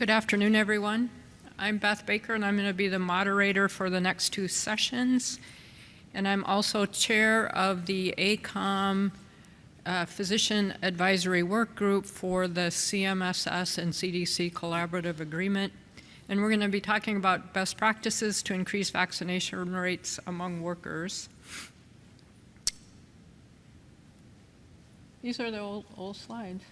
Good afternoon, everyone. I'm Beth Baker, and I'm going to be the moderator for the next two sessions. And I'm also chair of the ACOEM Physician Advisory Work Group for the CMSS and CDC Collaborative Agreement. And we're going to be talking about best practices to increase vaccination rates among workers. These are the old slides.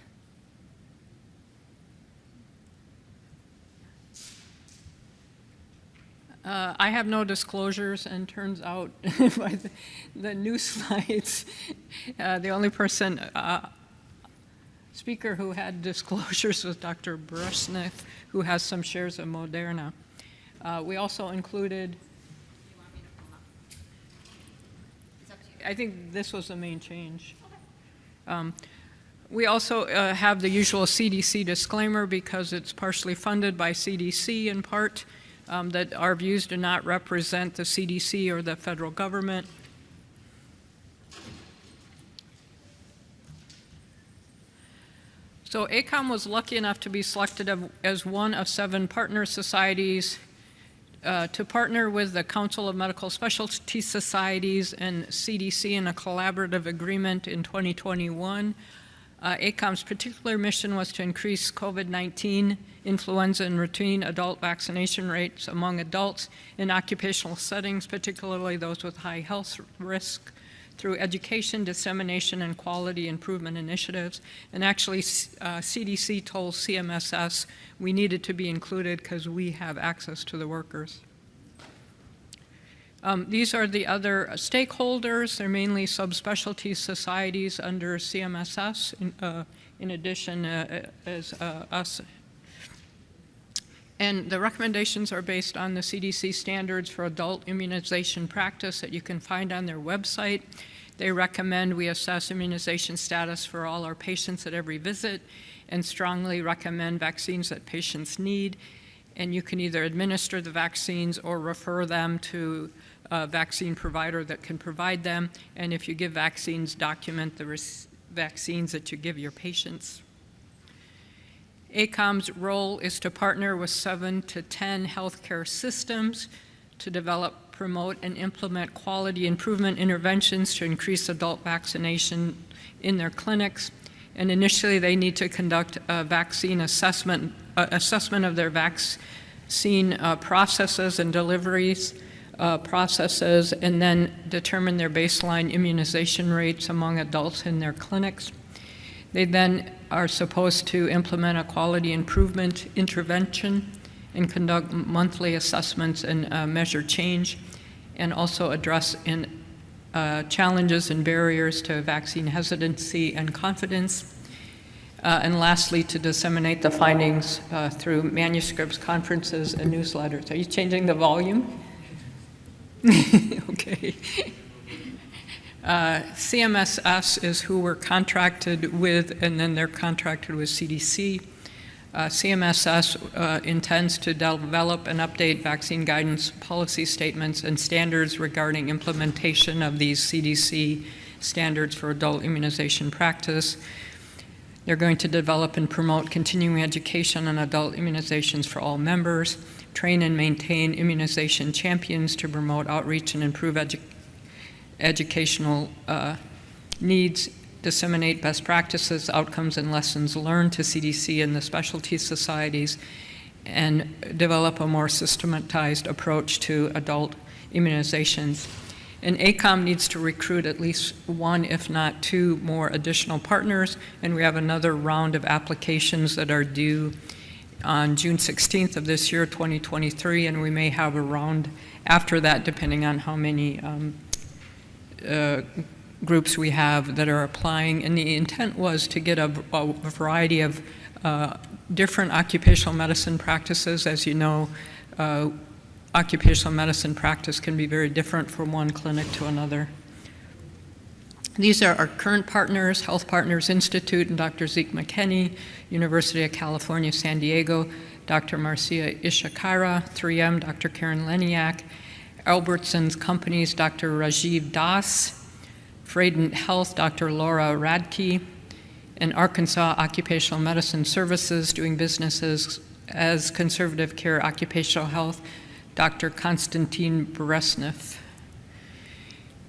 I have no disclosures, and turns out by the new slides, the only speaker who had disclosures was Dr. Brezhnev, who has some shares of Moderna. We also included, I think this was the main change. We also have the usual CDC disclaimer because it's partially funded by CDC in part. That our views do not represent the CDC or the federal government. So ACOEM was lucky enough to be selected as one of 7 partner societies to partner with the Council of Medical Specialty Societies and CDC in a collaborative agreement in 2021. ACOEM's particular mission was to increase COVID-19, influenza, and routine adult vaccination rates among adults in occupational settings, particularly those with high health risk, through education, dissemination, and quality improvement initiatives. And actually, CDC told CMSS we needed to be included because we have access to the workers. These are the other stakeholders. They're mainly subspecialty societies under CMSS, in addition as us. And the recommendations are based on the CDC standards for adult immunization practice that you can find on their website. They recommend we assess immunization status for all our patients at every visit and strongly recommend vaccines that patients need. And you can either administer the vaccines or refer them to a vaccine provider that can provide them. And if you give vaccines, document the vaccines that you give your patients. ACOEM's role is to partner with 7 to 10 healthcare systems to develop, promote, and implement quality improvement interventions to increase adult vaccination in their clinics. And initially, they need to conduct a vaccine assessment of their vaccine processes and deliveries processes, and then determine their baseline immunization rates among adults in their clinics. They then are supposed to implement a quality improvement intervention and conduct monthly assessments and measure change, and also address challenges and barriers to vaccine hesitancy and confidence. And lastly, to disseminate the findings through manuscripts, conferences, and newsletters. Are you changing the volume? Okay. CMSS is who we're contracted with, and then they're contracted with CDC. CMSS intends to develop and update vaccine guidance policy statements and standards regarding implementation of these CDC standards for adult immunization practice. They're going to develop and promote continuing education on adult immunizations for all members, train and maintain immunization champions to promote outreach and improve educational needs, disseminate best practices, outcomes, and lessons learned to CDC and the specialty societies, and develop a more systematized approach to adult immunizations. And ACOEM needs to recruit at least 1, if not 2, more additional partners, and we have another round of applications that are due on June 16th of this year, 2023, and we may have a round after that, depending on how many groups we have that are applying. And the intent was to get a variety of different occupational medicine practices. As you know, occupational medicine practice can be very different from one clinic to another. These are our current partners: Health Partners Institute and Dr. Zeke McKinney, University of California, San Diego, Dr. Marcia Ishikara, 3M, Dr. Karen Leniak, Albertsons Companies, Dr. Rajiv Das, Fradent Health, Dr. Laura Radke, and Arkansas Occupational Medicine Services, doing businesses as conservative care occupational health, Dr. Konstantin Beresnev.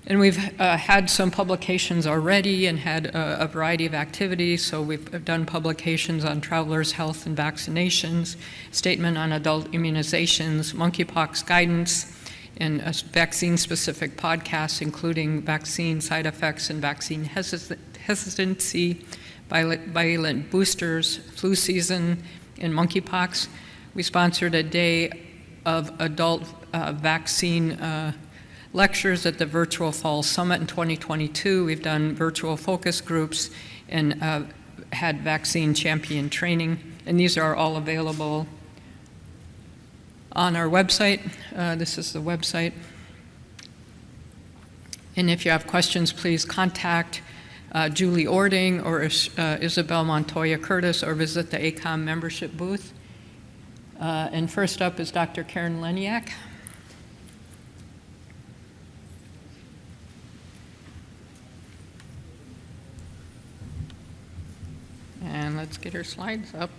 And we've had some publications already and had a variety of activities. So we've done publications on travelers' health and vaccinations, statement on adult immunizations, monkeypox guidance, and vaccine-specific podcasts, including vaccine side effects and vaccine hesitancy, bivalent boosters, flu season, and monkeypox. We sponsored a day of adult vaccine lectures at the Virtual Fall Summit in 2022. We've done virtual focus groups and had vaccine champion training, and these are all available on our website. This is the website. And if you have questions, please contact Julie Ording or Isabel Montoya Curtis, or visit the ACOEM membership booth. And first up is Dr. Karen Leniak. And let's get her slides up.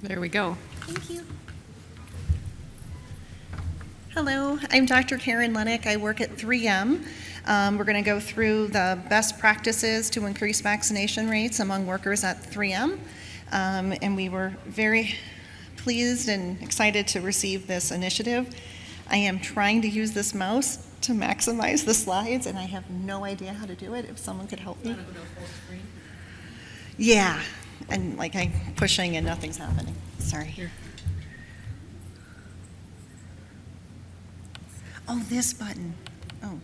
There we go. Thank you. Hello, I'm Dr. Karen Lenick. I work at 3M. We're going to go through the best practices to increase vaccination rates among workers at 3M. And we were very pleased and excited to receive this initiative. I am trying to use this mouse to maximize the slides, and I have no idea how to do it. If someone could help me. Yeah. And like I'm pushing and nothing's happening. Sorry. Here. Oh, this button. Oh,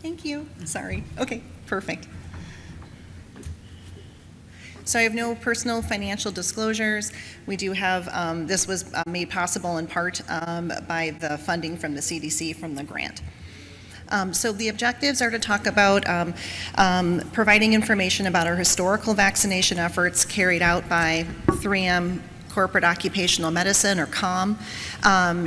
thank you. Sorry. Okay, perfect. So I have no personal financial disclosures. We do have, this was made possible in part by the funding from the CDC from the grant. So the objectives are to talk about providing information about our historical vaccination efforts carried out by 3M Corporate Occupational Medicine, or COM,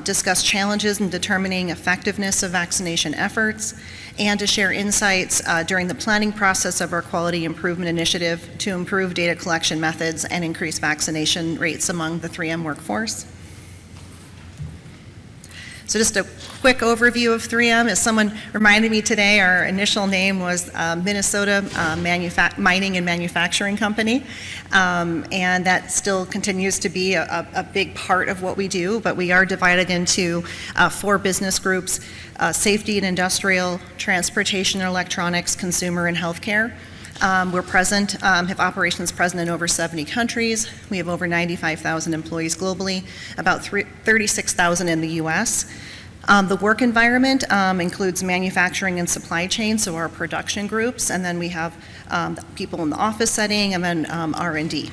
discuss challenges in determining effectiveness of vaccination efforts, and to share insights during the planning process of our quality improvement initiative to improve data collection methods and increase vaccination rates among the 3M workforce. So just a quick overview of 3M. As someone reminded me today, our initial name was Minnesota Mining and Manufacturing Company, and that still continues to be a big part of what we do, but we are divided into 4 business groups: safety and industrial, transportation and electronics, consumer and healthcare. We're present, have operations present in over 70 countries. We have over 95,000 employees globally, about 36,000 in the US. The work environment includes manufacturing and supply chain, so our production groups, and then we have people in the office setting, and then R&D.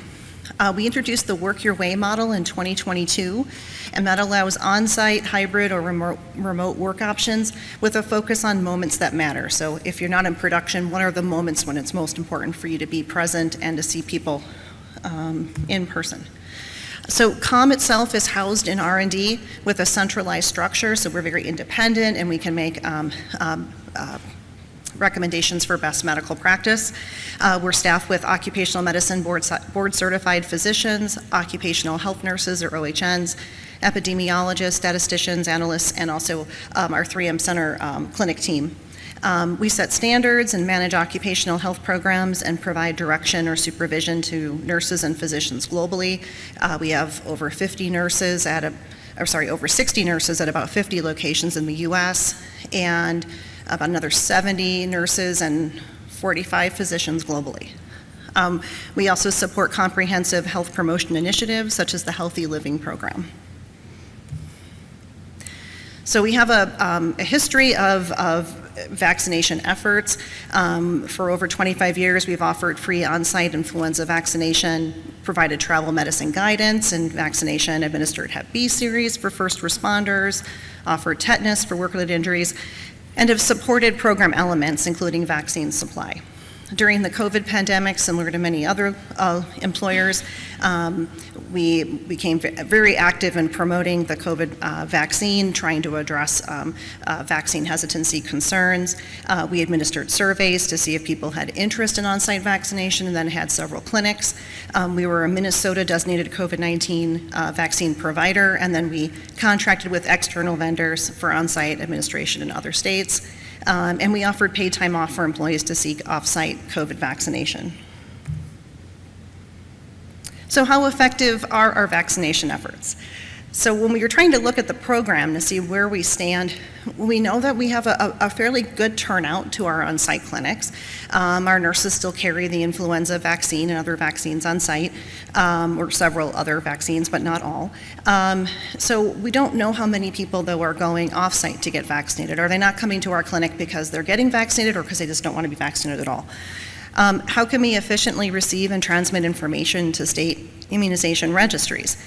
We introduced the Work Your Way model in 2022, and that allows on-site, hybrid, or remote work options with a focus on moments that matter. So if you're not in production, what are the moments when it's most important for you to be present and to see people in person? So COM itself is housed in R&D with a centralized structure, so we're very independent and we can make recommendations for best medical practice. We're staffed with occupational medicine board certified physicians, occupational health nurses or OHNs, epidemiologists, statisticians, analysts, and also our 3M Center clinic team. We set standards and manage occupational health programs and provide direction or supervision to nurses and physicians globally. We have over 50 nurses over 60 nurses at about 50 locations in the US, and about another 70 nurses and 45 physicians globally. We also support comprehensive health promotion initiatives such as the Healthy Living Program. So we have a history of vaccination efforts. For over 25 years, we've offered free on-site influenza vaccination, provided travel medicine guidance and vaccination, administered Hep B series for first responders, offered tetanus for work-related injuries, and have supported program elements, including vaccine supply. During the COVID pandemic, similar to many other employers, we became very active in promoting the COVID vaccine, trying to address vaccine hesitancy concerns. We administered surveys to see if people had interest in on-site vaccination, and then had several clinics. We were a Minnesota designated COVID-19 vaccine provider, and then we contracted with external vendors for on-site administration in other states. And we offered paid time off for employees to seek off-site COVID vaccination. So how effective are our vaccination efforts? So when we were trying to look at the program to see where we stand, we know that we have a fairly good turnout to our on-site clinics. Our nurses still carry the influenza vaccine and other vaccines on site, or several other vaccines, but not all. So we don't know how many people, though, are going off-site to get vaccinated. Are they not coming to our clinic because they're getting vaccinated or because they just don't want to be vaccinated at all? How can we efficiently receive and transmit information to state immunization registries?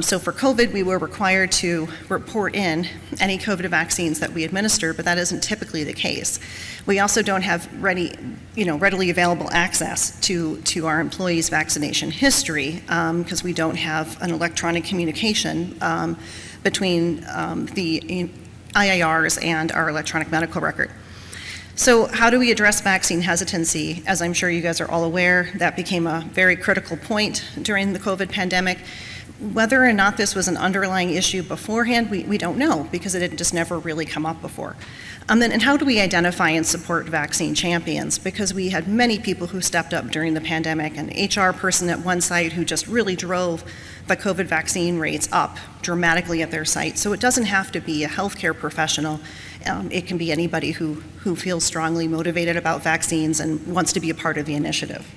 So for COVID, we were required to report in any COVID vaccines that we administer, but that isn't typically the case. We also don't have readily available access to our employees' vaccination history because we don't have an electronic communication between the IIRs and our electronic medical record. So how do we address vaccine hesitancy? As I'm sure you guys are all aware, that became a very critical point during the COVID pandemic. Whether or not this was an underlying issue beforehand, we don't know, because it had just never really come up before. And how do we identify and support vaccine champions? Because we had many people who stepped up during the pandemic, an HR person at one site who just really drove the COVID vaccine rates up dramatically at their site. So it doesn't have to be a healthcare professional. It can be anybody who feels strongly motivated about vaccines and wants to be a part of the initiative.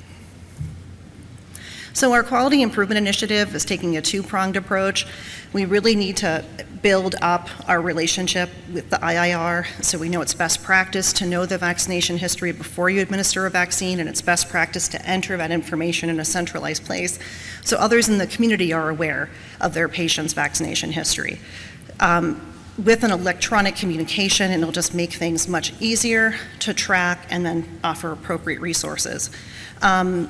So our quality improvement initiative is taking a two-pronged approach. We really need to build up our relationship with the IIR, so we know it's best practice to know the vaccination history before you administer a vaccine, and it's best practice to enter that information in a centralized place so others in the community are aware of their patient's vaccination history. With an electronic communication, it'll just make things much easier to track and then offer appropriate resources.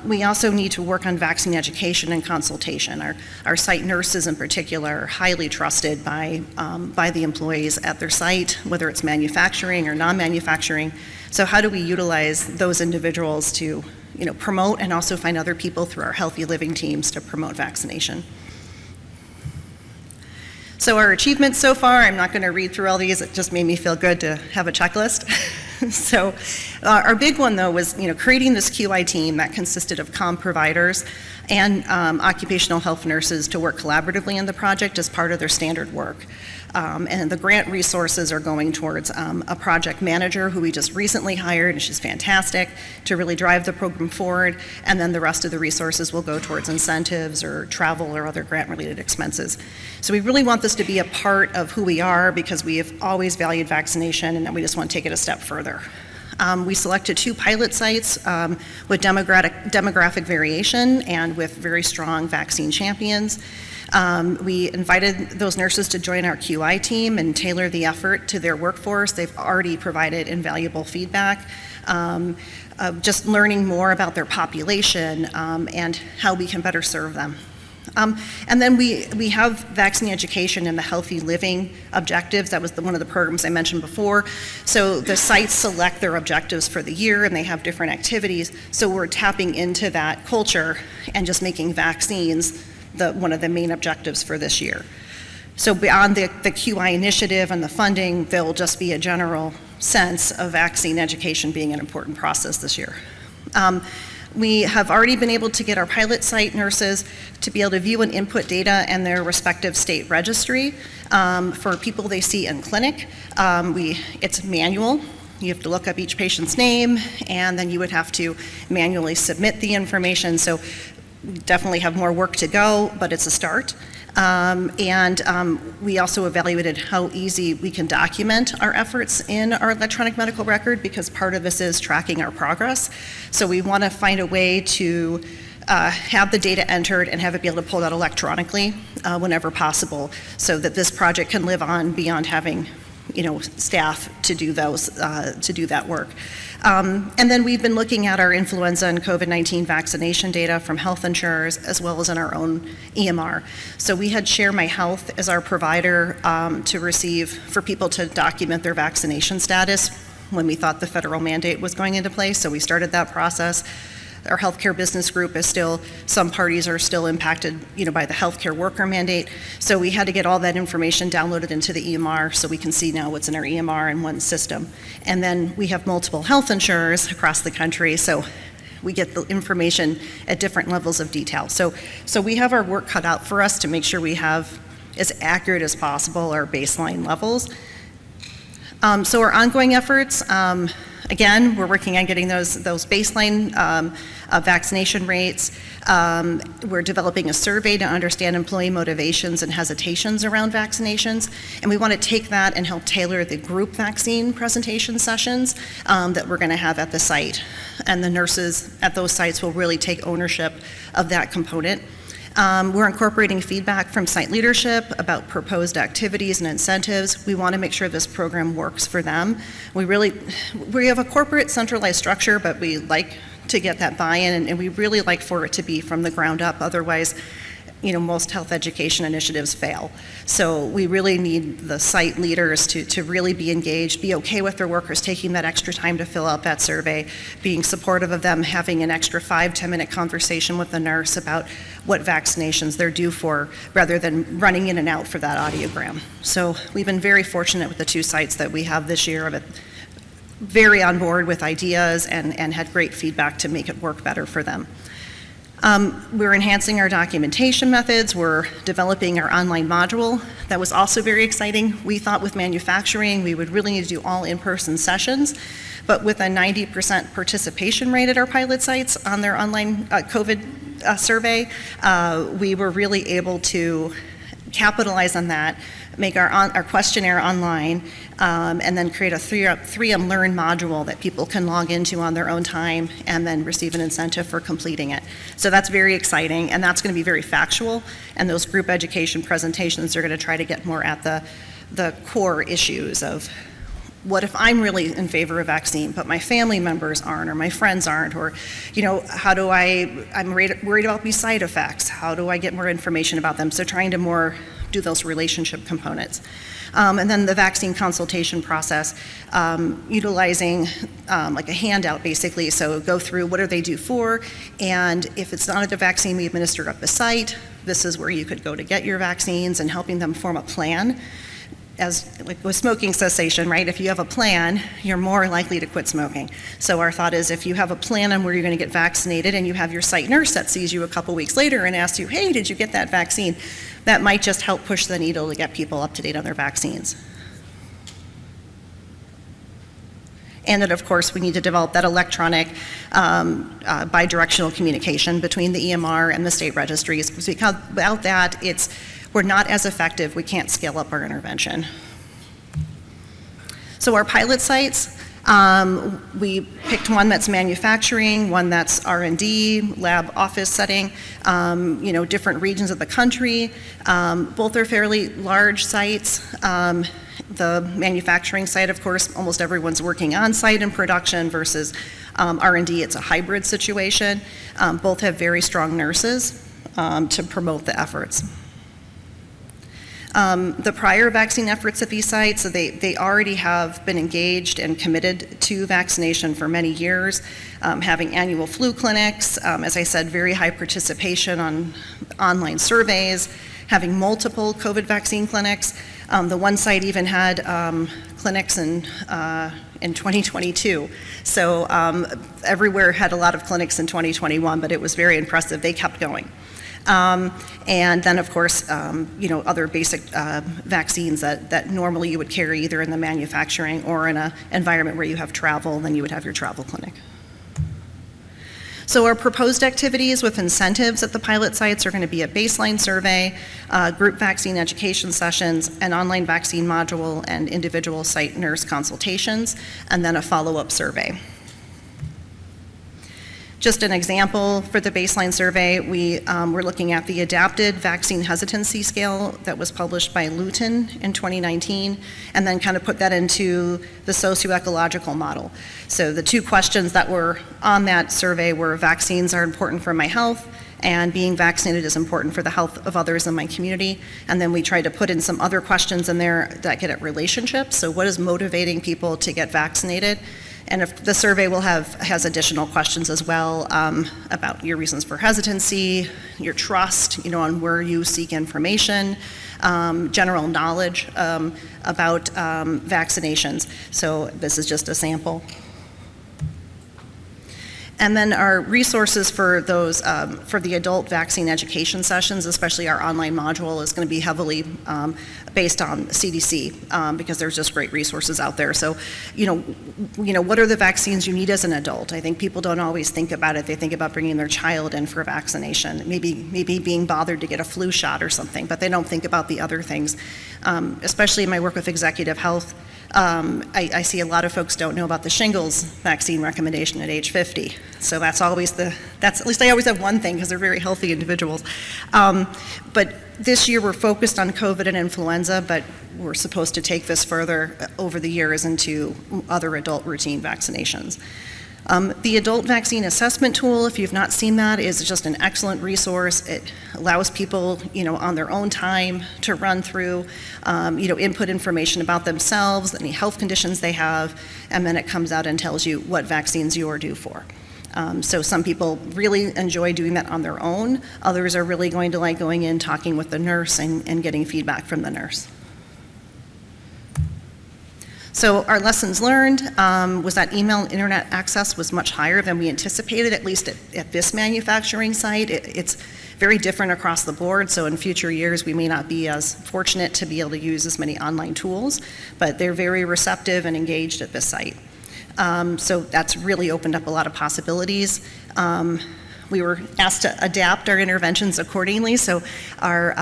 We also need to work on vaccine education and consultation. Our site nurses in particular are highly trusted by the employees at their site, whether it's manufacturing or non-manufacturing. So how do we utilize those individuals to promote and also find other people through our healthy living teams to promote vaccination? So our achievements so far, I'm not going to read through all these, it just made me feel good to have a checklist. So our big one, though, was creating this QI team that consisted of comm providers and occupational health nurses to work collaboratively in the project as part of their standard work. And the grant resources are going towards a project manager who we just recently hired, and she's fantastic, to really drive the program forward. And then the rest of the resources will go towards incentives or travel or other grant-related expenses. So we really want this to be a part of who we are because we have always valued vaccination, and we just want to take it a step further. We selected 2 pilot sites with demographic variation and with very strong vaccine champions. We invited those nurses to join our QI team and tailor the effort to their workforce. They've already provided invaluable feedback, just learning more about their population and how we can better serve them. And then we have vaccine education and the healthy living objectives. That was one of the programs I mentioned before. So the sites select their objectives for the year and they have different activities. So we're tapping into that culture and just making vaccines one of the main objectives for this year. So beyond the QI initiative and the funding, there will just be a general sense of vaccine education being an important process this year. We have already been able to get our pilot site nurses to be able to view and input data in their respective state registry for people they see in clinic. It's manual. You have to look up each patient's name, and then you would have to manually submit the information. So we definitely have more work to go, but it's a start. We also evaluated how easy we can document our efforts in our electronic medical record, because part of this is tracking our progress. So we want to find a way to have the data entered and have it be able to pull it out electronically whenever possible, so that this project can live on beyond having, staff to do that work. And then we've been looking at our influenza and COVID-19 vaccination data from health insurers, as well as in our own EMR. So we had Share My Health as our provider for people to document their vaccination status when we thought the federal mandate was going into place. So we started that process. Our healthcare business group some parties are still impacted, by the healthcare worker mandate. So we had to get all that information downloaded into the EMR so we can see now what's in our EMR in one system. And then we have multiple health insurers across the country, so we get the information at different levels of detail. So we have our work cut out for us to make sure we have as accurate as possible our baseline levels. So our ongoing efforts, again, we're working on getting those baseline vaccination rates. We're developing a survey to understand employee motivations and hesitations around vaccinations. And we want to take that and help tailor the group vaccine presentation sessions that we're going to have at the site. And the nurses at those sites will really take ownership of that component. We're incorporating feedback from site leadership about proposed activities and incentives. We want to make sure this program works for them. We have a corporate centralized structure, but we like to get that buy-in, and we really like for it to be from the ground up. Otherwise, most health education initiatives fail. So we really need the site leaders to really be engaged, be okay with their workers taking that extra time to fill out that survey, being supportive of them having an extra 5-10 minute conversation with the nurse about what vaccinations they're due for, rather than running in and out for that audiogram. So we've been very fortunate with the 2 sites that we have this year, but very on board with ideas and had great feedback to make it work better for them. We're enhancing our documentation methods. We're developing our online module. That was also very exciting. We thought with manufacturing, we would really need to do all in-person sessions, but with a 90% participation rate at our pilot sites on their online COVID survey, we were really able to capitalize on that, make our questionnaire online, and then create a 3M Learn module that people can log into on their own time and then receive an incentive for completing it. So that's very exciting, and that's going to be very factual, and those group education presentations are going to try to get more at the core issues of what if I'm really in favor of vaccine, but my family members aren't, or my friends aren't, or, how do I'm worried about these side effects. How do I get more information about them? So trying to more do those relationship components. And then the vaccine consultation process, utilizing like a handout basically. So go through what are they due for, and if it's not a vaccine we administer at the site, this is where you could go to get your vaccines, and helping them form a plan. As like with smoking cessation, right? If you have a plan, you're more likely to quit smoking. So our thought is, if you have a plan on where you're going to get vaccinated, and you have your site nurse that sees you a couple weeks later and asks you, hey, did you get that vaccine? That might just help push the needle to get people up to date on their vaccines. And then, of course, we need to develop that electronic bidirectional communication between the EMR and the state registries, because without that, we're not as effective. We can't scale up our intervention. So our pilot sites, we picked one that's manufacturing, one that's R&D, lab office setting, different regions of the country. Both are fairly large sites. The manufacturing site, of course, almost everyone's working on site in production, versus R&D, it's a hybrid situation. Both have very strong nurses to promote the efforts. The prior vaccine efforts at these sites, so they already have been engaged and committed to vaccination for many years, having annual flu clinics, as I said, very high participation on online surveys, having multiple COVID vaccine clinics. The one site even had clinics in 2022. So everywhere had a lot of clinics in 2021, but it was very impressive. They kept going. And then, of course, other basic vaccines that normally you would carry either in the manufacturing or in an environment where you have travel, then you would have your travel clinic. So our proposed activities with incentives at the pilot sites are going to be a baseline survey, group vaccine education sessions, an online vaccine module, and individual site nurse consultations, and then a follow-up survey. Just an example for the baseline survey, we're looking at the adapted vaccine hesitancy scale that was published by Luton in 2019, and then kind of put that into the socioecological model. So the two questions that were on that survey were vaccines are important for my health, and being vaccinated is important for the health of others in my community. And then we tried to put in some other questions in there that get at relationships. So what is motivating people to get vaccinated? And if the survey has additional questions as well about your reasons for hesitancy, your trust, on where you seek information, general knowledge about vaccinations. So this is just a sample. And then our resources for those, for the adult vaccine education sessions, especially our online module, is going to be heavily based on CDC because there's just great resources out there. So, what are the vaccines you need as an adult? I think people don't always think about it. They think about bringing their child in for vaccination, maybe being bothered to get a flu shot or something, but they don't think about the other things. Especially in my work with executive health, I see a lot of folks don't know about the shingles vaccine recommendation at age 50. So that's at least I always have one thing because they're very healthy individuals. But this year we're focused on COVID and influenza, but we're supposed to take this further over the years into other adult routine vaccinations. The adult vaccine assessment tool, if you've not seen that, is just an excellent resource. It allows people, on their own time to run through, input information about themselves, any health conditions they have, and then it comes out and tells you what vaccines you are due for. So some people really enjoy doing that on their own. Others are really going to like going in, talking with the nurse, and getting feedback from the nurse. So our lessons learned was that email and internet access was much higher than we anticipated, at least at this manufacturing site. It's very different across the board, so in future years we may not be as fortunate to be able to use as many online tools, but they're very receptive and engaged at this site. So that's really opened up a lot of possibilities. We were asked to adapt our interventions accordingly, so our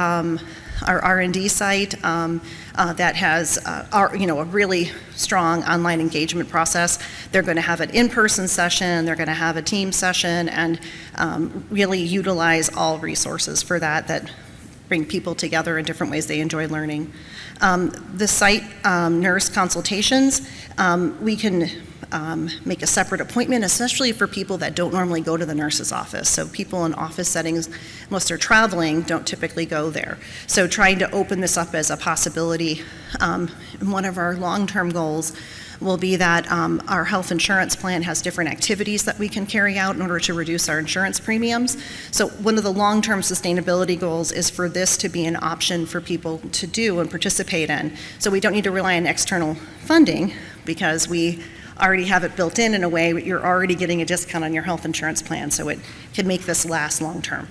R&D site that has a really strong online engagement process. They're going to have an in-person session, they're going to have a team session, and really utilize all resources for that bring people together in different ways they enjoy learning. The site nurse consultations, we can make a separate appointment, especially for people that don't normally go to the nurse's office. So people in office settings, unless they're traveling, don't typically go there. So trying to open this up as a possibility. One of our long-term goals will be that our health insurance plan has different activities that we can carry out in order to reduce our insurance premiums. So one of the long-term sustainability goals is for this to be an option for people to do and participate in. So we don't need to rely on external funding because we already have it built in a way you're already getting a discount on your health insurance plan, so it can make this last long-term.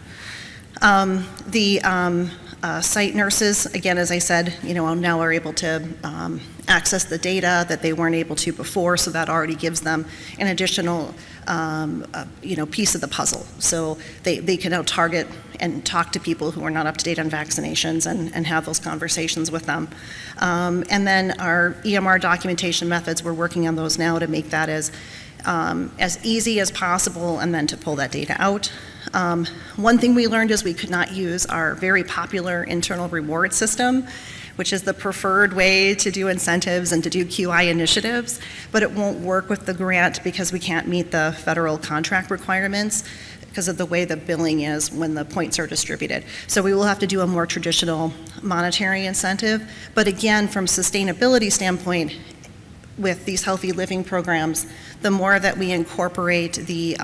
Site nurses, again, as I said, now are able to access the data that they weren't able to before, so that already gives them an additional piece of the puzzle. So they can now target and talk to people who are not up to date on vaccinations and have those conversations with them. And then our EMR documentation methods, we're working on those now to make that as easy as possible and then to pull that data out. One thing we learned is we could not use our very popular internal reward system, which is the preferred way to do incentives and to do QI initiatives, but it won't work with the grant because we can't meet the federal contract requirements because of the way the billing is when the points are distributed. So we will have to do a more traditional monetary incentive, but again, from sustainability standpoint, with these healthy living programs, the more that we incorporate the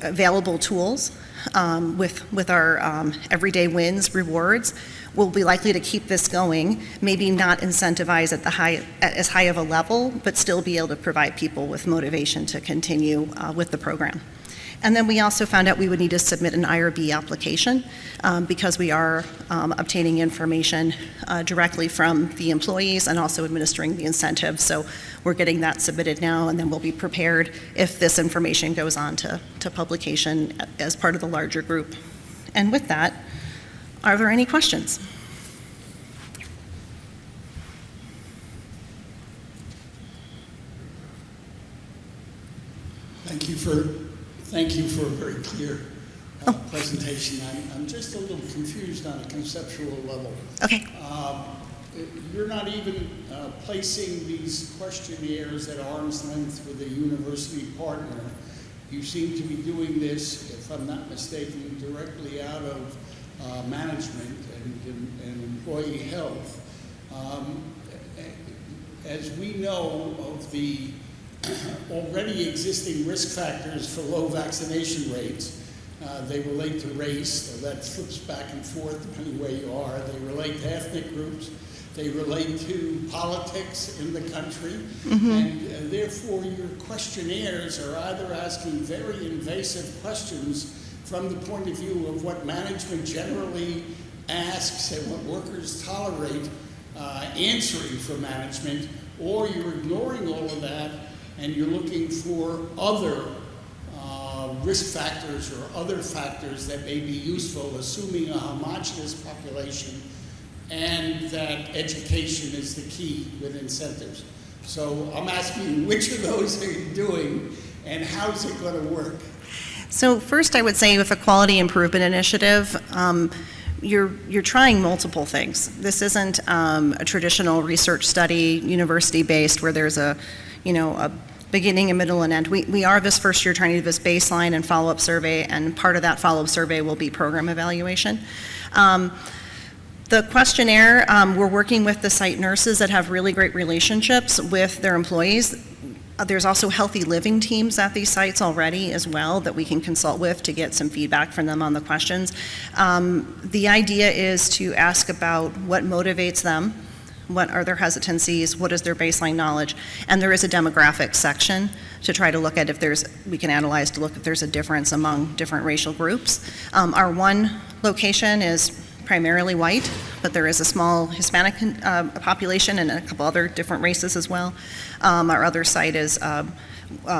available tools with our everyday wins rewards, we'll be likely to keep this going, maybe not incentivize at as high of a level, but still be able to provide people with motivation to continue with the program. And then we also found out we would need to submit an IRB application because we are obtaining information directly from the employees and also administering the incentives. So we're getting that submitted now, and then we'll be prepared if this information goes on to publication as part of the larger group. And with that, are there any questions? Thank you for a very clear presentation. I'm just a little confused on a conceptual level. Okay. You're not even placing these questionnaires at arm's length with a university partner. You seem to be doing this, if I'm not mistaken, directly out of management and employee health. As we know of the already existing risk factors for low vaccination rates, they relate to race, so that flips back and forth depending where you are. They relate to ethnic groups. They relate to politics in the country. And therefore your questionnaires are either asking very invasive questions from the point of view of what management generally asks and what workers tolerate answering for management, or you're ignoring all of that and you're looking for other risk factors or other factors that may be useful, assuming a homogeneous population, and that education is the key with incentives. So I'm asking you, which of those are you doing, and how's it going to work? So first, I would say with a quality improvement initiative, you're trying multiple things. This isn't a traditional research study, university-based, where there's a beginning, a middle, and end. We are this first year trying to do this baseline and follow-up survey, and part of that follow-up survey will be program evaluation. The questionnaire, we're working with the site nurses that have really great relationships with their employees. There's also healthy living teams at these sites already as well that we can consult with to get some feedback from them on the questions. The idea is to ask about what motivates them, what are their hesitancies, what is their baseline knowledge, and there is a demographic section to try to look at we can analyze to look if there's a difference among different racial groups. Our one location is primarily white, but there is a small Hispanic population and a couple other different races as well. Our other site is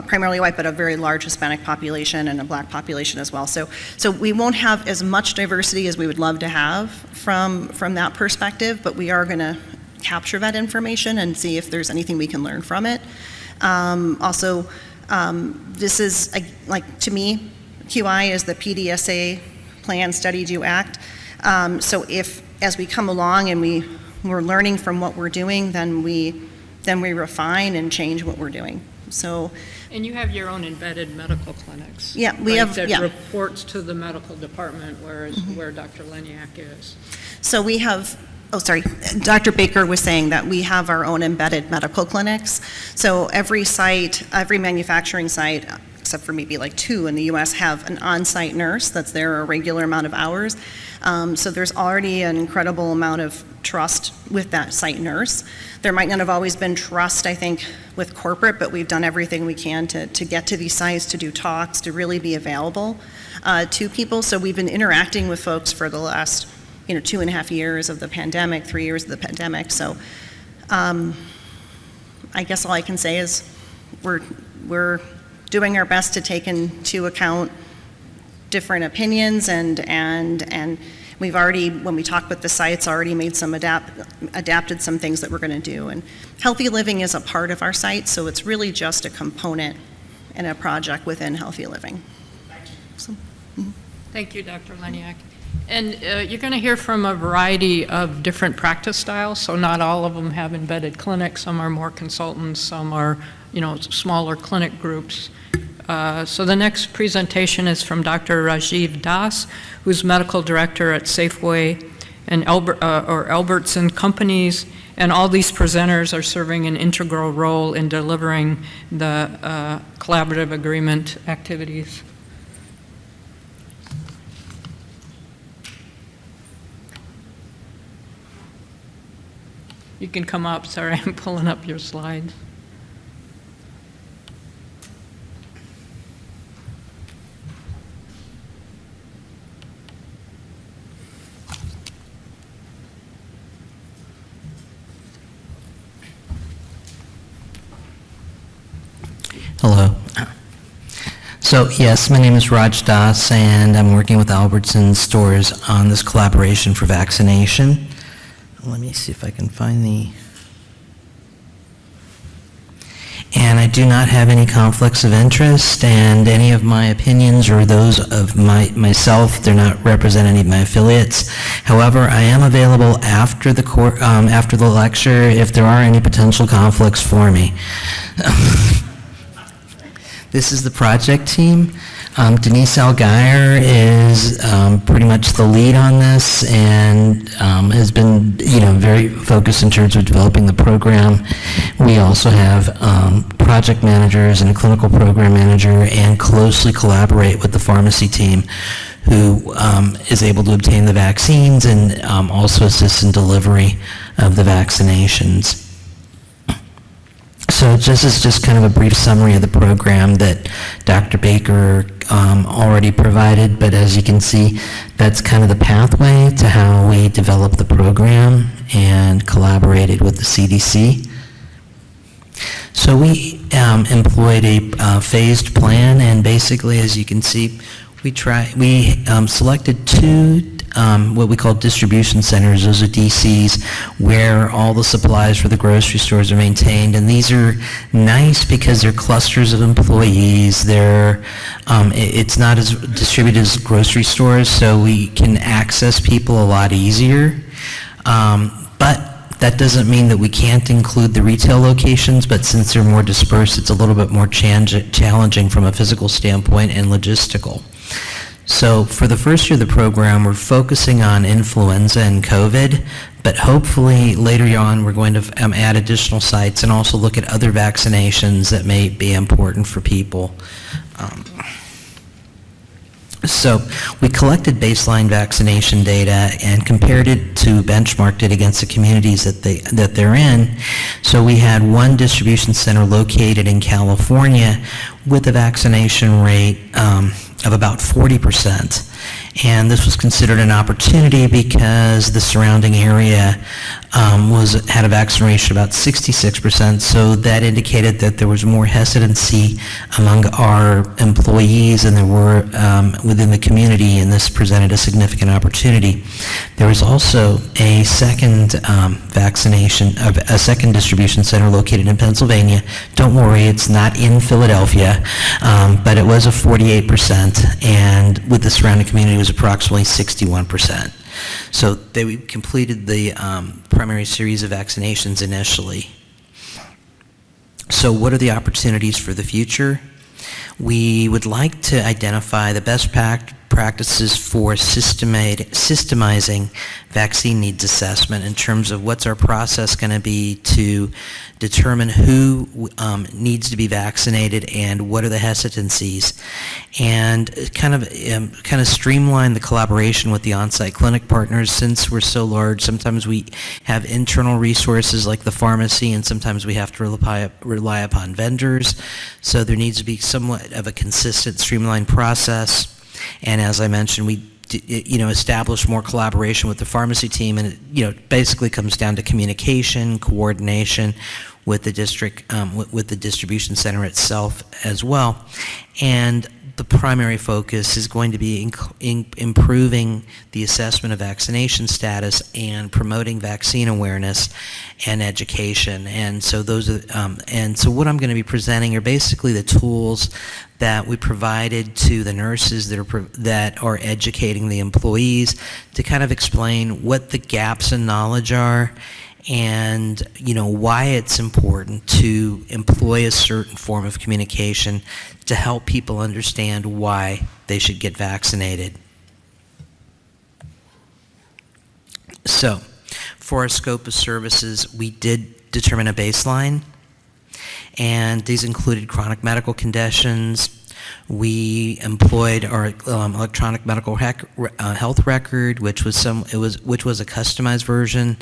primarily white, but a very large Hispanic population and a black population as well. So we won't have as much diversity as we would love to have from that perspective, but we are going to capture that information and see if there's anything we can learn from it. This is, to me, QI is the PDSA Plan, Study, Do, Act. So as we come along and we're learning from what we're doing, then we refine and change what we're doing. So. And you have your own embedded medical clinics. Yeah, we have. That Yeah. reports to the medical department, where Dr. Leniak is. So we have. Oh, sorry. Dr. Baker was saying that we have our own embedded medical clinics. So every site, every manufacturing site, except for maybe like 2 in the U.S., have an on-site nurse that's there a regular amount of hours. So there's already an incredible amount of trust with that site nurse. There might not have always been trust, I think, with corporate, but we've done everything we can to get to these sites, to do talks, to really be available to people. So we've been interacting with folks for the last 2.5 years of the pandemic, 3 years of the pandemic. So I guess all I can say is we're doing our best to take into account different opinions, and we've already, when we talk with the sites, already made some adapted some things that we're going to do. And healthy living is a part of our site, so it's really just a component in a project within healthy living. Thank you. So, Thank you, Dr. Leniak. And you're going to hear from a variety of different practice styles, so not all of them have embedded clinics. Some are more consultants, some are, smaller clinic groups. So the next presentation is from Dr. Rajiv Das, who's medical director at Safeway and Albertson Companies, and all these presenters are serving an integral role in delivering the collaborative agreement activities. You can come up. Sorry, I'm pulling up your slides. Hello. So yes, my name is Raj Das, and I'm working with Albertsons stores on this collaboration for vaccination. Let me see if I can find the... And I do not have any conflicts of interest, and any of my opinions or those of myself do not represent any of my affiliates. However, I am available after the after the lecture if there are any potential conflicts for me. This is the project team. Denise Algeyer is pretty much the lead on this, and has been, very focused in terms of developing the program. We also have project managers and a clinical program manager, and closely collaborate with the pharmacy team, who is able to obtain the vaccines and also assist in delivery of the vaccinations. So this is just kind of a brief summary of the program that Dr. Baker already provided, but as you can see, that's kind of the pathway to how we developed the program and collaborated with the CDC. So we employed a phased plan, and basically, as you can see, we selected two what we call distribution centers. Those are DCs, where all the supplies for the grocery stores are maintained, and these are nice because they're clusters of employees. It's not as distributed as grocery stores, so we can access people a lot easier. But that doesn't mean that we can't include the retail locations, but since they're more dispersed, it's a little bit more challenging from a physical standpoint and logistical. So for the first year of the program, we're focusing on influenza and COVID, but hopefully later on we're going to add additional sites and also look at other vaccinations that may be important for people. So we collected baseline vaccination data and compared it to, benchmarked it against the communities that they're in. So we had one distribution center located in California with a vaccination rate of about 40%. And this was considered an opportunity because the surrounding area had a vaccination of about 66%, so that indicated that there was more hesitancy among our employees than there were within the community, and this presented a significant opportunity. There was also a second a second distribution center located in Pennsylvania. Don't worry, it's not in Philadelphia, but it was a 48%, and with the surrounding community was approximately 61%. So they completed the primary series of vaccinations initially. So what are the opportunities for the future? We would like to identify the best practices for systemizing vaccine needs assessment in terms of what's our process going to be to determine who needs to be vaccinated and what are the hesitancies, and kind of streamline the collaboration with the on-site clinic partners. Since we're so large, sometimes we have internal resources like the pharmacy, and sometimes we have to rely upon vendors. So there needs to be somewhat of a consistent, streamlined process. And as I mentioned, we establish more collaboration with the pharmacy team, and it basically comes down to communication, coordination with the district, with the distribution center itself as well. And the primary focus is going to be improving the assessment of vaccination status and promoting vaccine awareness and education. And so those are, and so what I'm going to be presenting are basically the tools that we provided to the nurses that are educating the employees to kind of explain what the gaps in knowledge are, and why it's important to employ a certain form of communication to help people understand why they should get vaccinated. So for our scope of services, we did determine a baseline, and these included chronic medical conditions. We employed our electronic medical health record, which was a customized version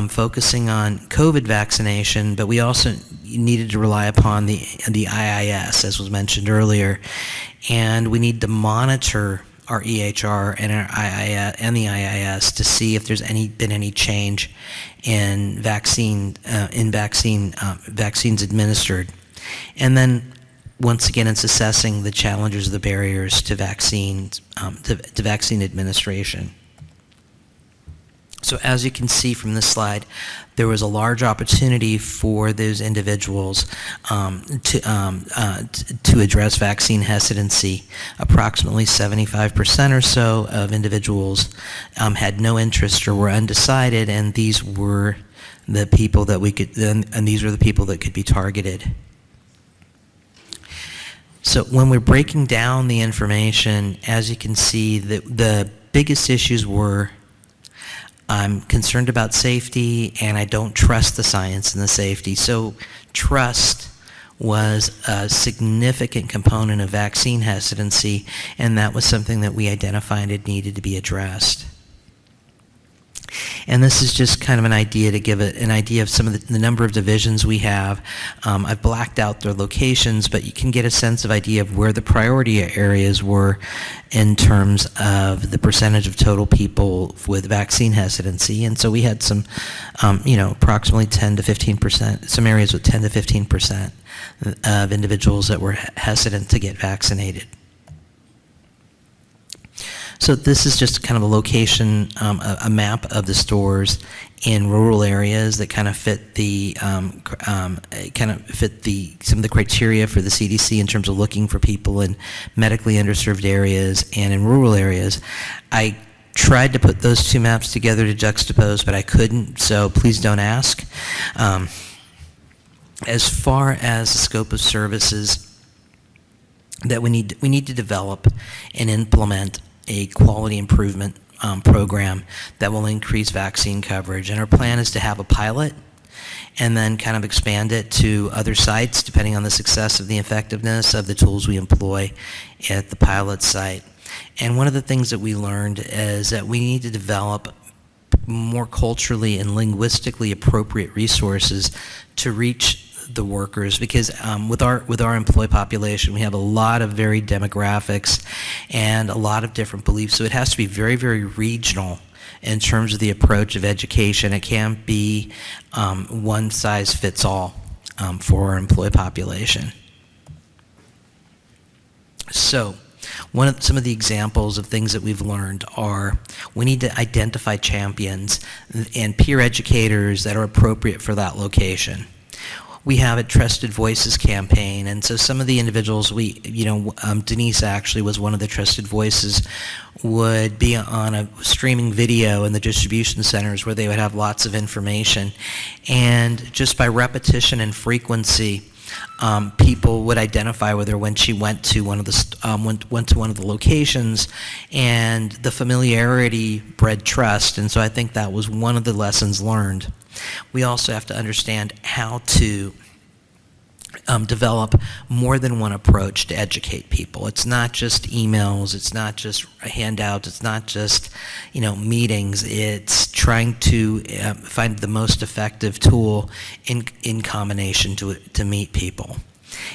focusing on COVID vaccination, but we also needed to rely upon the IIS, as was mentioned earlier, and we need to monitor our EHR and our IIS and the IIS to see if there's been any change in vaccines administered. And then once again, it's assessing the challenges, the barriers to vaccines, to vaccine administration. So as you can see from this slide, there was a large opportunity for those individuals to address vaccine hesitancy. Approximately 75% or so of individuals had no interest or were undecided, and these were the people that we could, and these were the people that could be targeted. So when we're breaking down the information, as you can see, the biggest issues were I'm concerned about safety, and I don't trust the science and the safety. So trust was a significant component of vaccine hesitancy, and that was something that we identified it needed to be addressed. And this is just kind of an idea to give an idea of some of the number of divisions we have. I've blacked out their locations, but you can get a sense of idea of where the priority areas were in terms of the percentage of total people with vaccine hesitancy. And so we had some, approximately 10 to 15%, some areas with 10 to 15% of individuals that were hesitant to get vaccinated. So this is just kind of a location, a map of the stores in rural areas that kind of fit the some of the criteria for the CDC in terms of looking for people in medically underserved areas and in rural areas. I tried to put those two maps together to juxtapose, but I couldn't. So please don't ask. As far as the scope of services that we need to develop and implement a quality improvement program that will increase vaccine coverage. And our plan is to have a pilot and then kind of expand it to other sites depending on the success of the effectiveness of the tools we employ at the pilot site. And one of the things that we learned is that we need to develop more culturally and linguistically appropriate resources to reach the workers, because with our employee population, we have a lot of varied demographics and a lot of different beliefs. So it has to be very, very regional in terms of the approach of education. It can't be one size fits all for our employee population. So some of the examples of things that we've learned are we need to identify champions and peer educators that are appropriate for that location. We have a Trusted Voices campaign, and so some of the individuals Denise actually was one of the Trusted Voices, would be on a streaming video in the distribution centers where they would have lots of information. And just by repetition and frequency, people would identify with her when she went to one of the locations, and the familiarity bred trust. And so I think that was one of the lessons learned. We also have to understand how to develop more than one approach to educate people. It's not just emails, it's not just handouts, it's not just meetings. It's trying to find the most effective tool in combination to meet people.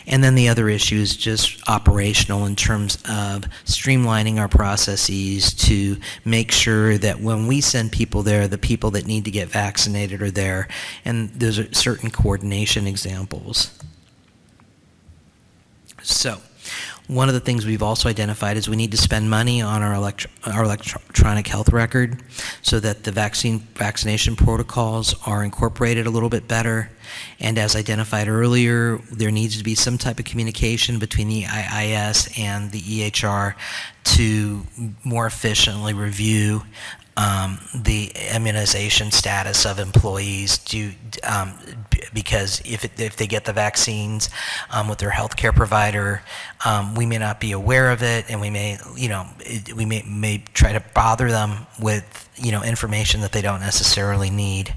And then the other issue is just operational in terms of streamlining our processes to make sure that when we send people there, the people that need to get vaccinated are there. And those are certain coordination examples. So one of the things we've also identified is we need to spend money on our electronic health record so that the vaccination protocols are incorporated a little bit better. And as identified earlier, there needs to be some type of communication between the IIS and the EHR to more efficiently review the immunization status of employees, because if they get the vaccines with their healthcare provider, we may not be aware of it, and we may try to bother them with information that they don't necessarily need.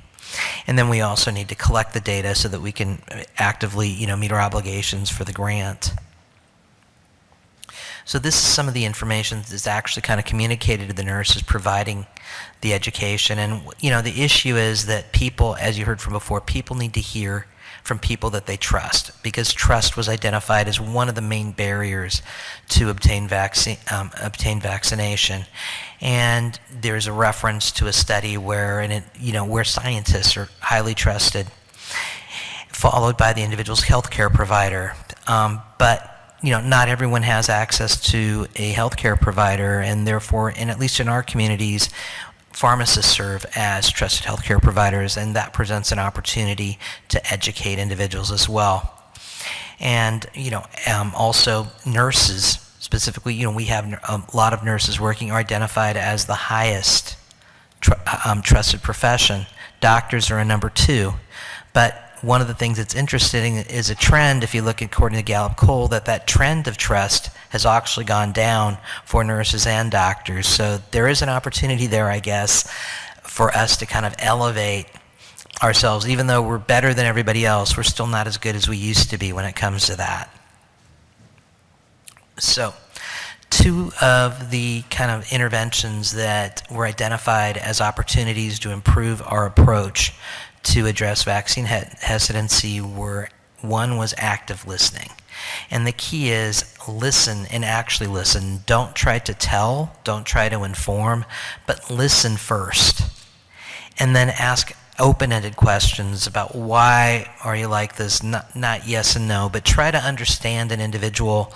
And then we also need to collect the data so that we can actively meet our obligations for the grant. So this is some of the information that's actually kind of communicated to the nurses providing the education. And the issue is that people, as you heard from before, people need to hear from people that they trust, because trust was identified as one of the main barriers to obtain vaccination. And there's a reference to a study where where scientists are highly trusted, followed by the individual's healthcare provider. But not everyone has access to a healthcare provider, and therefore, and at least in our communities, pharmacists serve as trusted healthcare providers, and that presents an opportunity to educate individuals as well. And, also nurses, specifically, we have a lot of nurses working are identified as the highest trusted profession. Doctors are a number 2. But one of the things that's interesting is a trend, if you look according to Gallup Poll, that trend of trust has actually gone down for nurses and doctors. So there is an opportunity there, I guess, for us to kind of elevate ourselves. Even though we're better than everybody else, we're still not as good as we used to be when it comes to that. So 2 of the kind of interventions that were identified as opportunities to improve our approach to address vaccine hesitancy were, one was active listening. And the key is listen and actually listen. Don't try to tell, don't try to inform, but listen first. And then ask open-ended questions about why are you like this, not yes and no, but try to understand an individual,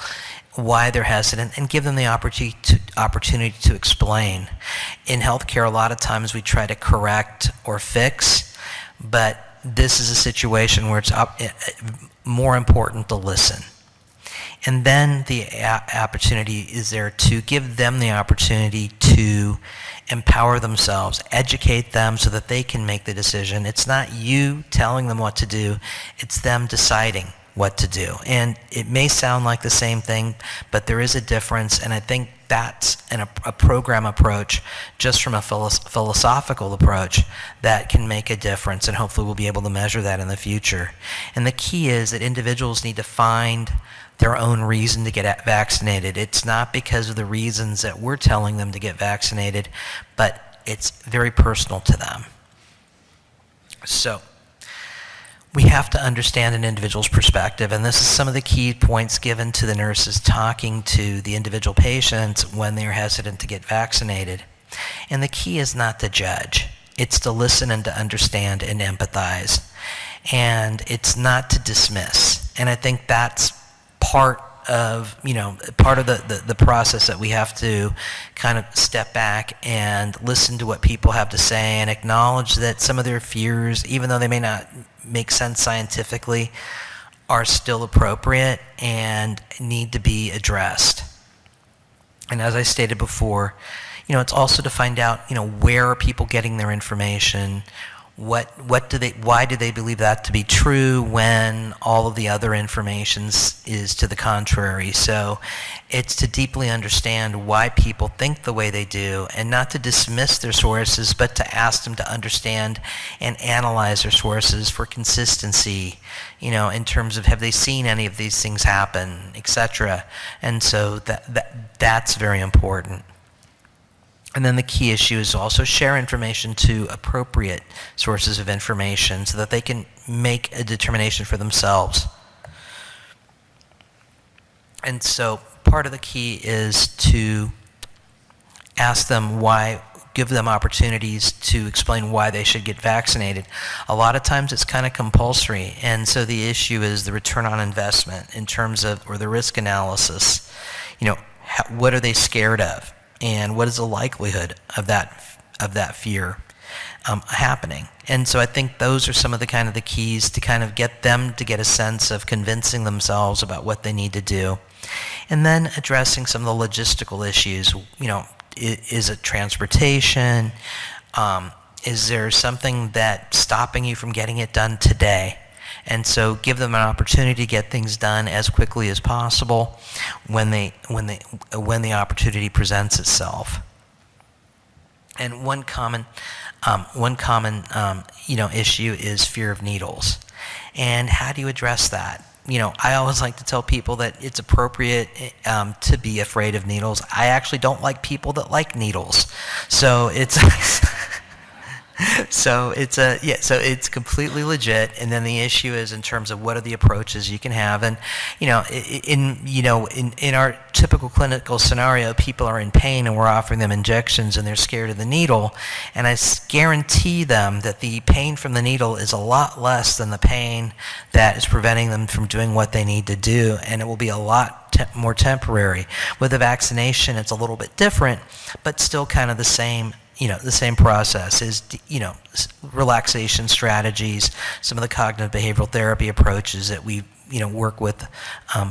why they're hesitant, and give them the opportunity to explain. In healthcare, a lot of times we try to correct or fix, but this is a situation where it's more important to listen. And then the opportunity is there to give them the opportunity to empower themselves, educate them so that they can make the decision. It's not you telling them what to do, it's them deciding what to do. And it may sound like the same thing, but there is a difference, and I think that's a program approach, just from a philosophical approach, that can make a difference, and hopefully we'll be able to measure that in the future. And the key is that individuals need to find their own reason to get vaccinated. It's not because of the reasons that we're telling them to get vaccinated, but it's very personal to them. So we have to understand an individual's perspective, and this is some of the key points given to the nurses talking to the individual patients when they're hesitant to get vaccinated. And the key is not to judge. It's to listen and to understand and empathize. And it's not to dismiss. And I think that's part of the process, that we have to kind of step back and listen to what people have to say and acknowledge that some of their fears, even though they may not make sense scientifically, are still appropriate and need to be addressed. And as I stated before, it's also to find out, where are people getting their information? Why do they believe that to be true when all of the other information is to the contrary? So it's to deeply understand why people think the way they do, and not to dismiss their sources, but to ask them to understand and analyze their sources for consistency, in terms of, have they seen any of these things happen, etc. And so that's very important. And then the key issue is also share information to appropriate sources of information so that they can make a determination for themselves. And so part of the key is to ask them why, give them opportunities to explain why they should get vaccinated. A lot of times it's kind of compulsory, and so the issue is the return on investment in terms of, or the risk analysis. What are they scared of? And what is the likelihood of that fear happening? And so I think those are some of the kind of the keys to kind of get them to get a sense of convincing themselves about what they need to do. And then addressing some of the logistical issues. Is it transportation? Is there something that's stopping you from getting it done today? And so give them an opportunity to get things done as quickly as possible when the opportunity presents itself. And one common issue is fear of needles. And how do you address that? I always like to tell people that it's appropriate to be afraid of needles. I actually don't like people that like needles. So it's So it's completely legit. And then the issue is in terms of what are the approaches you can have. And in our typical clinical scenario, people are in pain and we're offering them injections and they're scared of the needle. And I guarantee them that the pain from the needle is a lot less than the pain that is preventing them from doing what they need to do. And it will be a lot more temporary. With the vaccination, it's a little bit different, but still kind of the same, the same process is, relaxation strategies, some of the cognitive behavioral therapy approaches that we, work with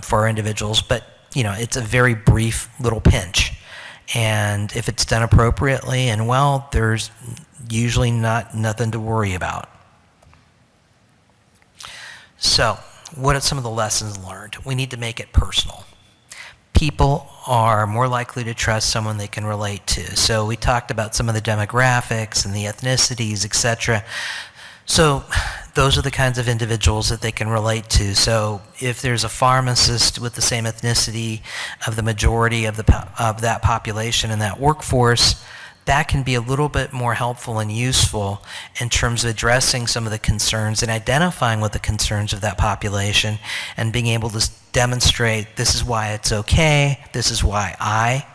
for our individuals, but, it's a very brief little pinch. And if it's done appropriately and well, there's usually nothing to worry about. So, what are some of the lessons learned? We need to make it personal. People are more likely to trust someone they can relate to. So we talked about some of the demographics and the ethnicities, etc. So those are the kinds of individuals that they can relate to. So if there's a pharmacist with the same ethnicity of the majority of that population in that workforce, that can be a little bit more helpful and useful in terms of addressing some of the concerns and identifying what the concerns of that population and being able to demonstrate this is why it's okay, this is why I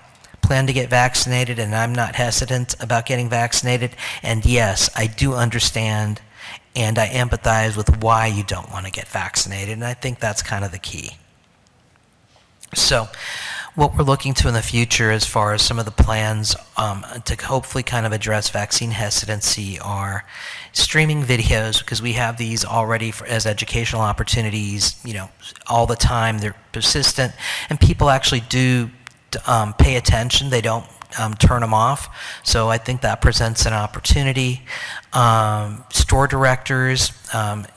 plan to get vaccinated and I'm not hesitant about getting vaccinated, and yes, I do understand and I empathize with why you don't want to get vaccinated, and I think that's kind of the key. So what we're looking to in the future as far as some of the plans to hopefully kind of address vaccine hesitancy are streaming videos, because we have these already as educational opportunities, all the time. They're persistent, and people actually do pay attention. They don't turn them off. So I think that presents an opportunity. Store directors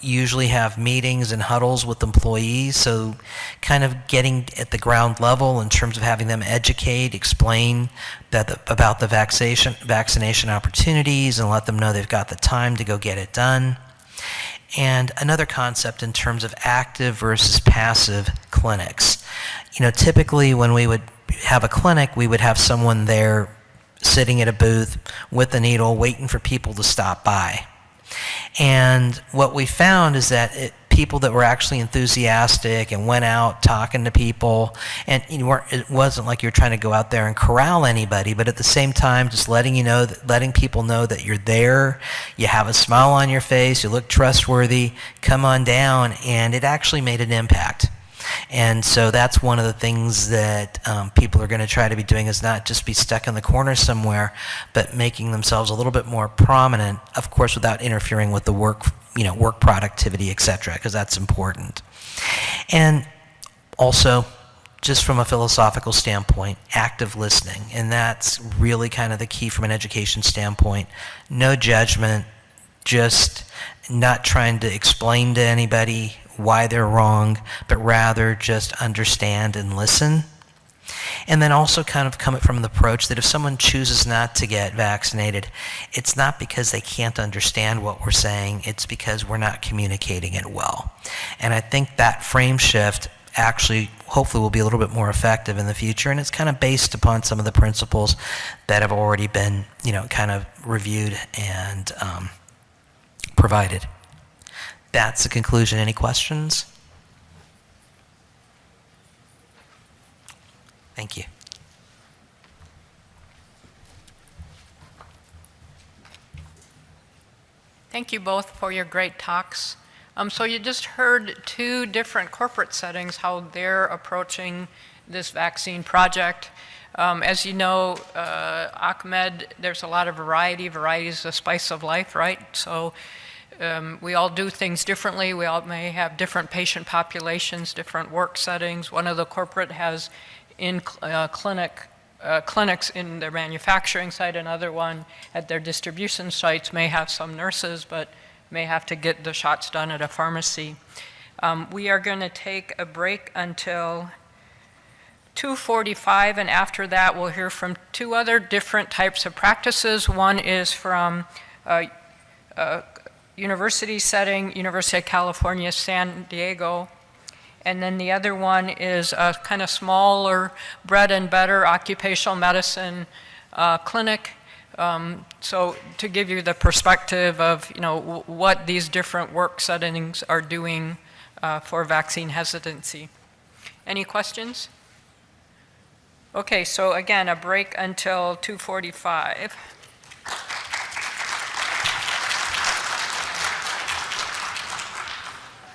usually have meetings and huddles with employees, so kind of getting at the ground level in terms of having them educate, explain about the vaccination opportunities, and let them know they've got the time to go get it done. And another concept in terms of active versus passive clinics. Typically when we would have a clinic, we would have someone there sitting at a booth with a needle waiting for people to stop by. And what we found is that people that were actually enthusiastic and went out talking to people, and it wasn't like you're trying to go out there and corral anybody, but at the same time just letting people know that you're there, you have a smile on your face, you look trustworthy, come on down, and it actually made an impact. And so that's one of the things that people are going to try to be doing, is not just be stuck in the corner somewhere, but making themselves a little bit more prominent, of course without interfering with the work productivity, etc., because that's important. And also, just from a philosophical standpoint, active listening, and that's really kind of the key from an education standpoint. No judgment, just not trying to explain to anybody why they're wrong, but rather just understand and listen. And then also kind of come from the approach that if someone chooses not to get vaccinated, it's not because they can't understand what we're saying, it's because we're not communicating it well. And I think that frame shift actually hopefully will be a little bit more effective in the future, and it's kind of based upon some of the principles that have already been, kind of reviewed and provided. That's the conclusion. Any questions? Thank you. Thank you both for your great talks. So you just heard two different corporate settings, how they're approaching this vaccine project. As you know, ACOEM, there's a lot of variety. Variety is the spice of life, right? So we all do things differently. We all may have different patient populations, different work settings. One of the corporate has clinics in their manufacturing site. Another one at their distribution sites may have some nurses, but may have to get the shots done at a pharmacy. We are going to take a break until 2:45, and after that we'll hear from two other different types of practices. One is from university setting, University of California, San Diego. And then the other one is a kind of smaller bread and butter occupational medicine clinic. So to give you the perspective of, what these different work settings are doing for vaccine hesitancy. Any questions? Okay, so again, a break until 2:45.